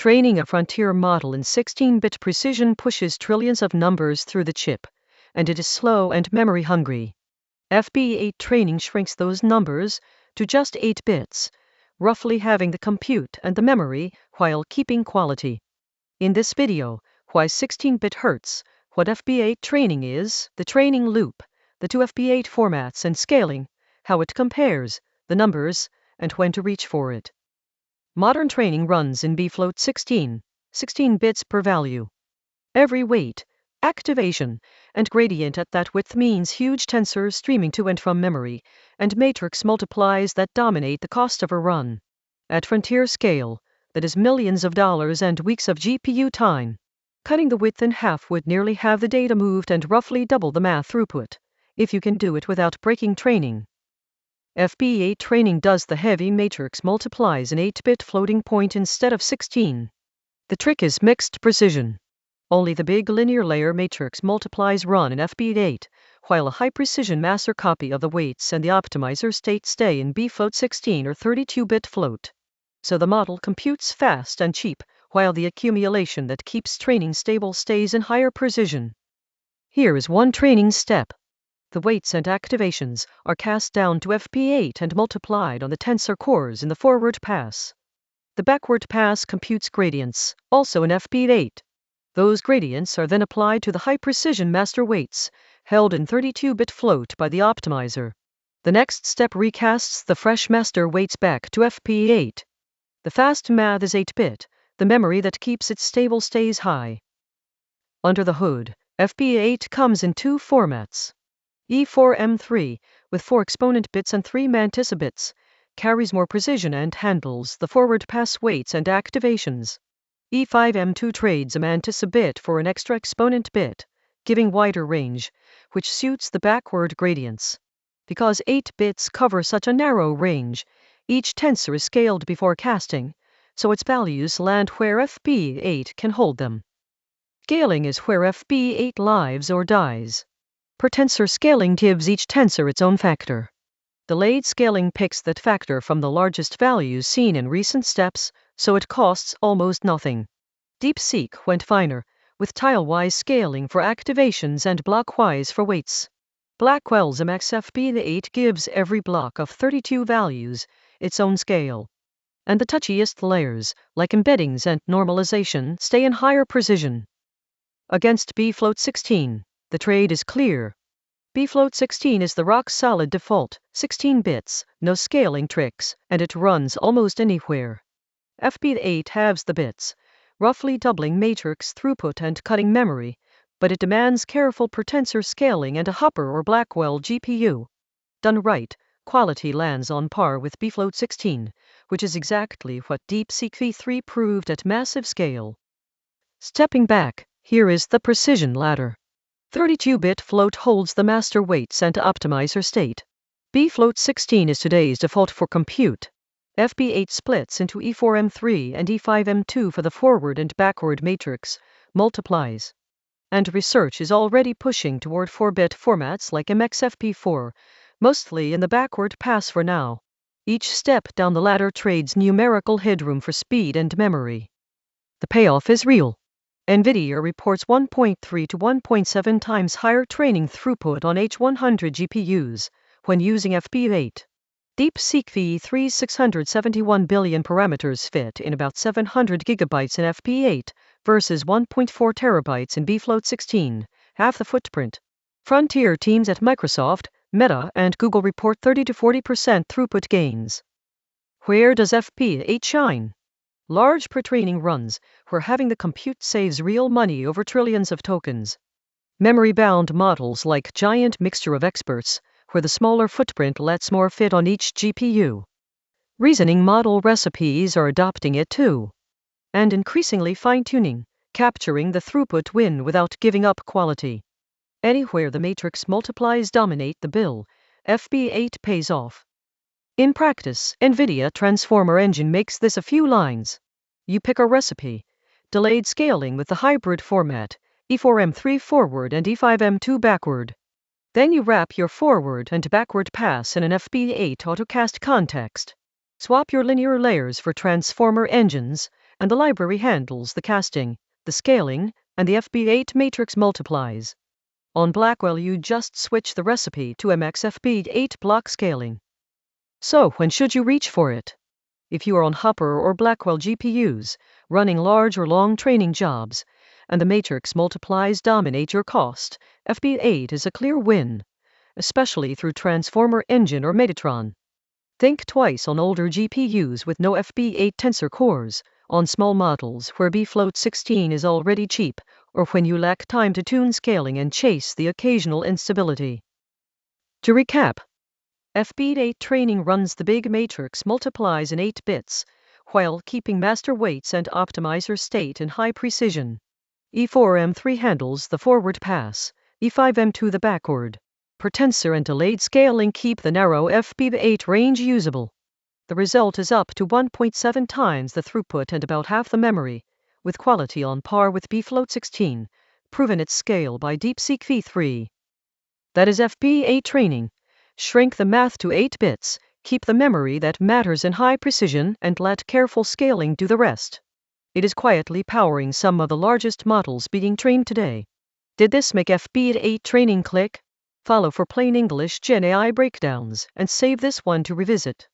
Training a frontier model in 16-bit precision pushes trillions of numbers through the chip, and it is slow and memory-hungry. FP8 training shrinks those numbers to just 8 bits, roughly having the compute and the memory while keeping quality. In this video, why 16-bit hurts, what FP8 training is, the training loop, the two FP8 formats and scaling, how it compares, the numbers, and when to reach for it. Modern training runs in bfloat 16 bits per value. Every weight, activation, and gradient at that width means huge tensors streaming to and from memory, and matrix multiplies that dominate the cost of a run. At frontier scale, that is millions of dollars and weeks of GPU time. Cutting the width in half would nearly have the data moved and roughly double the math throughput, if you can do it without breaking training. FP8 training does the heavy matrix multiplies an 8-bit floating point instead of 16. The trick is mixed precision. Only the big linear layer matrix multiplies run in FP8, while a high-precision master copy of the weights and the optimizer state stay in bfloat 16 or 32-bit float. So the model computes fast and cheap, while the accumulation that keeps training stable stays in higher precision. Here is one training step. The weights and activations are cast down to FP8 and multiplied on the tensor cores in the forward pass. The backward pass computes gradients, also in FP8. Those gradients are then applied to the high-precision master weights, held in 32-bit float by the optimizer. The next step recasts the fresh master weights back to FP8. The fast math is 8-bit, the memory that keeps it stable stays high. Under the hood, FP8 comes in two formats. E4M3, with 4 exponent bits and 3 mantissa bits, carries more precision and handles the forward pass weights and activations. E5M2 trades a mantissa bit for an extra exponent bit, giving wider range, which suits the backward gradients. Because 8 bits cover such a narrow range, each tensor is scaled before casting, so its values land where FP8 can hold them. Scaling is where FP8 lives or dies. Per-tensor scaling gives each tensor its own factor. Delayed scaling picks that factor from the largest values seen in recent steps, so it costs almost nothing. DeepSeek went finer, with tile-wise scaling for activations and block-wise for weights. Blackwell's MXFP8 gives every block of 32 values its own scale. And the touchiest layers, like embeddings and normalization, stay in higher precision. Against bfloat 16, the trade is clear. bfloat 16 is the rock-solid default, 16 bits, no scaling tricks, and it runs almost anywhere. FP8 halves the bits, roughly doubling matrix throughput and cutting memory, but it demands careful per-tensor scaling and a Hopper or Blackwell GPU. Done right, quality lands on par with bfloat 16, which is exactly what DeepSeek-V3 proved at massive scale. Stepping back, here is the precision ladder. 32-bit float holds the master weights and optimizer state. bfloat 16 is today's default for compute. FP8 splits into E4M3 and E5M2 for the forward and backward matrix, multiplies. And research is already pushing toward 4-bit formats like MXFP4, mostly in the backward pass for now. Each step down the ladder trades numerical headroom for speed and memory. The payoff is real. NVIDIA reports 1.3 to 1.7 times higher training throughput on H100 GPUs when using FP8. DeepSeek-V3's 671 billion parameters fit in about 700 gigabytes in FP8 versus 1.4 terabytes in bfloat 16, half the footprint. Frontier teams at Microsoft, Meta, and Google report 30 to 40% throughput gains. Where does FP8 shine? Large pre-training runs, where having the compute saves real money over trillions of tokens. Memory-bound models like giant mixture of experts, where the smaller footprint lets more fit on each GPU. Reasoning model recipes are adopting it too. And increasingly fine-tuning, capturing the throughput win without giving up quality. Anywhere the matrix multiplies dominate the bill, FP8 pays off. In practice, NVIDIA Transformer Engine makes this a few lines. You pick a recipe. Delayed scaling with the hybrid format, E4M3 forward and E5M2 backward. Then you wrap your forward and backward pass in an FP8 autocast context. Swap your linear layers for transformer engines, and the library handles the casting, the scaling, and the FP8 matrix multiplies. On Blackwell, you just switch the recipe to MX FP8 block scaling. So, when should you reach for it? If you are on Hopper or Blackwell GPUs, running large or long training jobs, and the matrix multiplies dominate your cost, FP8 is a clear win, especially through Transformer Engine or Metatron. Think twice on older GPUs with no FP8 tensor cores, on small models where bfloat16 is already cheap, or when you lack time to tune scaling and chase the occasional instability. To recap, FP8 training runs the big matrix multiplies in 8 bits, while keeping master weights and optimizer state in high precision. E4M3 handles the forward pass, E5M2 the backward. Per-tensor and delayed scaling keep the narrow FP8 range usable. The result is up to 1.7 times the throughput and about half the memory, with quality on par with bfloat16, proven at scale by DeepSeek-V3. That is FP8 training. Shrink the math to 8 bits, keep the memory that matters in high precision, and let careful scaling do the rest. It is quietly powering some of the largest models being trained today. Did this make FP8 training click? Follow for plain English genai breakdowns, and save this one to revisit.